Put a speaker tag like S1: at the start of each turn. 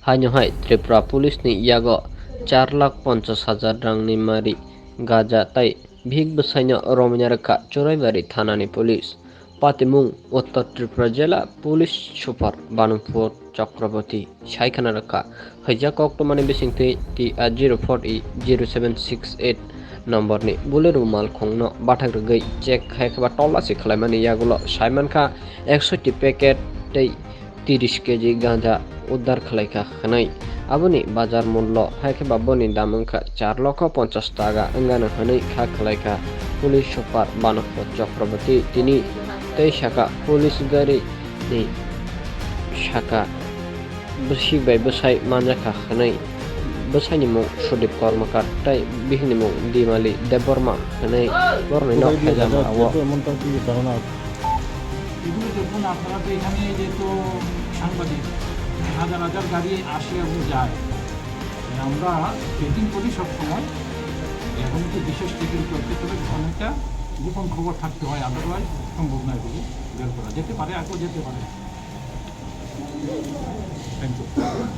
S1: Hainohai Tripura Police ni yago 4,50,000 rangni mari gaja tai bhig besaino romanya reka Choraibari thanani police Patimung Uttar Tripura Jela Police Super Banupur Chakraborty Shaikhana reka Haijak Oktomani bisingti T040 0768 নম্বর ni Bolero mal khongno bathak rgai check khaikaba tola si khlaimani yagulo Saimanka 100 packet tei 30 kg ganja uddar khlaika khanai aboni bazar mullo haikaba boni dam wngkha 4,50,000 টাকা wngano hwnwi kha khlaika police super Banupur Chakraborty tini tei saka police gari ni saka bwsi bai bwsai manjaka khanai bwsai ni mung Sudip Kormakar tei bihini mung Dimali Deborma khanai borni no khaijama awo
S2: এগুলো দেখুন আপনারা তো এখানে যেহেতু সাংবাদিক হাজার হাজার গাড়ি আসে এবং যায় আমরা চেকিং করি সবসময় এখন তো বিশেষ চেকিং করতে তবে অনেকটা গোপন খবর থাকতে হয় আদারওয়াইজ সম্ভব নয় এগুলো বের করা যেতে পারে আগেও যেতে পারে থ্যাংক ইউ